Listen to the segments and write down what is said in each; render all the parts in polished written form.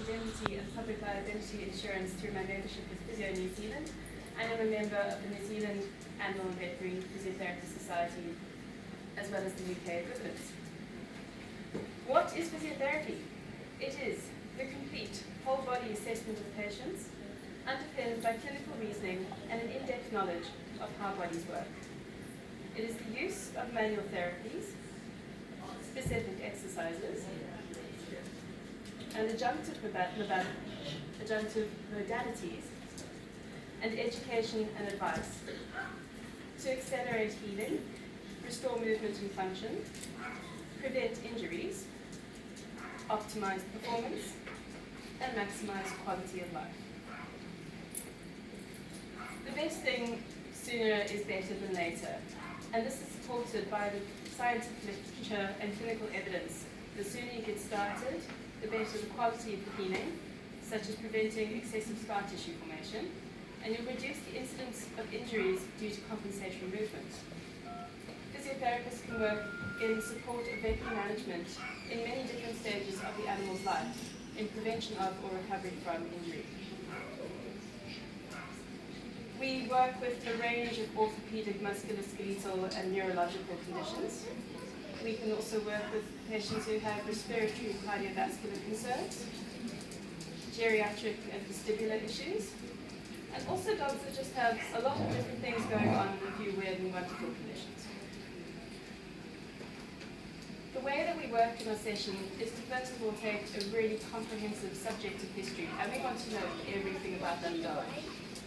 indemnity and public liability insurance through my membership with Physio New Zealand, and I'm a member of the New Zealand Animal and Veterinary Physiotherapy Society, as well as the UK equivalents. What is physiotherapy? It is the complete whole-body assessment of patients, underpinned by clinical reasoning and an in-depth knowledge of how bodies work. It is the use of manual therapies, specific exercises, and adjunctive modalities, and education and advice to accelerate healing, restore movement and function, prevent injuries, optimize performance, and maximize quality of life. The best thing sooner is better than later, and this is supported by the scientific literature and clinical evidence. The sooner you get started, the better the quality of the healing, such as preventing excessive scar tissue formation, and you'll reduce the incidence of injuries due to compensatory movement. Physiotherapists can work in support of veterinary management in many different stages of the animal's life, in prevention of or recovery from injury. We work with a range of orthopedic, musculoskeletal, and neurological conditions. We can also work with patients who have respiratory and cardiovascular concerns, geriatric and vestibular issues, and also dogs that just have a lot of different things going on and a few weird and wonderful conditions. The way that we work in our session is to first of all take a really comprehensive subjective history, and we want to know everything about that dog.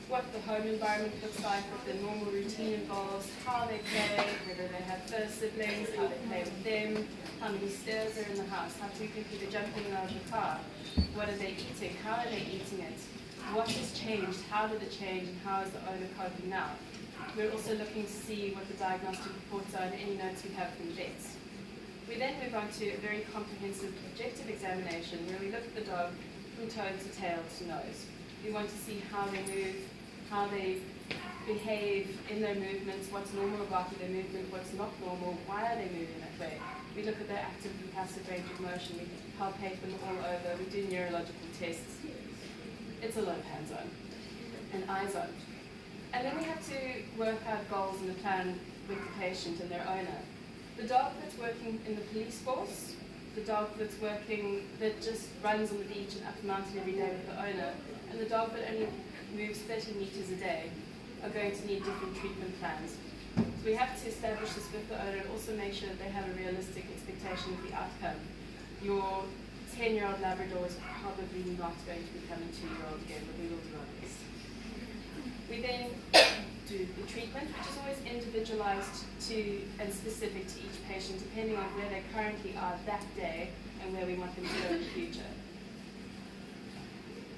What the home environment looks like, what the normal routine involves, how they play, whether they have first siblings, how they play with them, how many stairs are in the house, how frequently they're jumping out of the car, what are they eating, how are they eating it, what has changed, how did it change, and how is the owner coping now. We're also looking to see what the diagnostic reports are and any notes we have from vets. We then move on to a very comprehensive objective examination where we look at the dog from toe to tail to nose. We want to see how they move, how they behave in their movements, what's normal about their movement, what's not normal, why are they moving that way. We look at their active and passive range of motion, we palpate them all over, we do neurological tests. It's a lot of hands-on and eyes-on. And then we have to work out goals and a plan with the patient and their owner. The dog that's working in the police force, the dog that's working, that just runs on the beach and up the mountain every day with the owner, and the dog that only moves 30 meters a day are going to need different treatment plans. So we have to establish this with the owner and also make sure that they have a realistic expectation of the outcome. Your 10-year-old Labrador is probably not going to become a 2-year-old again, but we will do our best. We then do the treatment, which is always individualized to and specific to each patient, depending on where they currently are that day and where we want them to go in the future.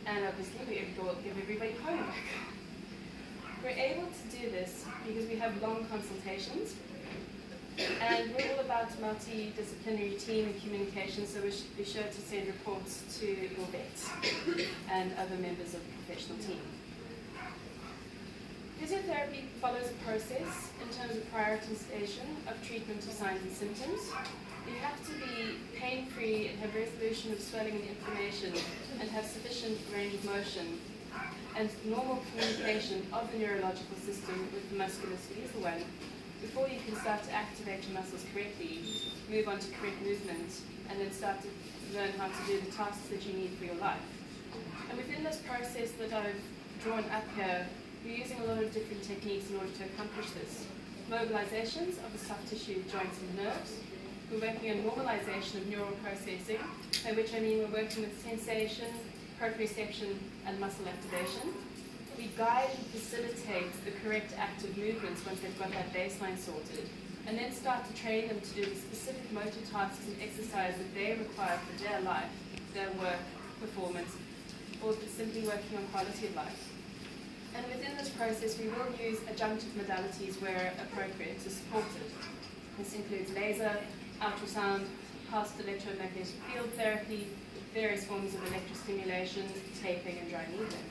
And obviously we give everybody homework. We're able to do this because we have long consultations, and we're all about multidisciplinary team and communication, so we should be sure to send reports to your vets and other members of the professional team. Physiotherapy follows a process in terms of prioritization of treatment of signs and symptoms. You have to be pain-free and have resolution of swelling and inflammation and have sufficient range of motion and normal communication of the neurological system with the musculoskeletal one before you can start to activate your muscles correctly, move on to correct movement, and then start to learn how to do the tasks that you need for your life. And within this process that I've drawn up here, we're using a lot of different techniques in order to accomplish this. Mobilizations of the soft tissue, joints and nerves. We're working on normalization of neural processing, by which I mean we're working with sensation, proprioception, and muscle activation. We guide and facilitate the correct active movements once they've got that baseline sorted, and then start to train them to do the specific motor tasks and exercise that they require for their life, their work, performance, or simply working on quality of life. And within this process, we will use adjunctive modalities where appropriate to support it. This includes laser, ultrasound, pulsed electromagnetic field therapy, various forms of electrostimulation, taping, and dry needling.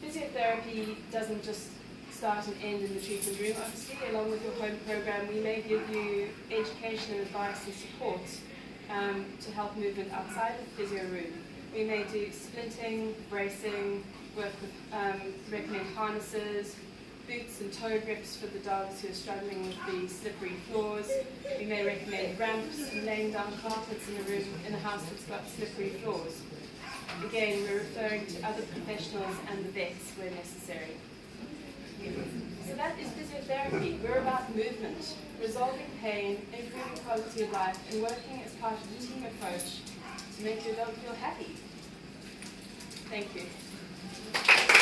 Physiotherapy doesn't just start and end in the treatment room. Obviously, along with your home program, we may give you education and advice and support to help movement outside of the physio room. We may do splinting, bracing, work with, recommend harnesses, boots and toe grips for the dogs who are struggling with the slippery floors. We may recommend ramps and laying down carpets in a room in a house that's got slippery floors. Again, we're referring to other professionals and the vets where necessary. So that is physiotherapy. We're about movement, resolving pain, improving quality of life, and working as part of a team approach to make your dog feel happy. Thank you.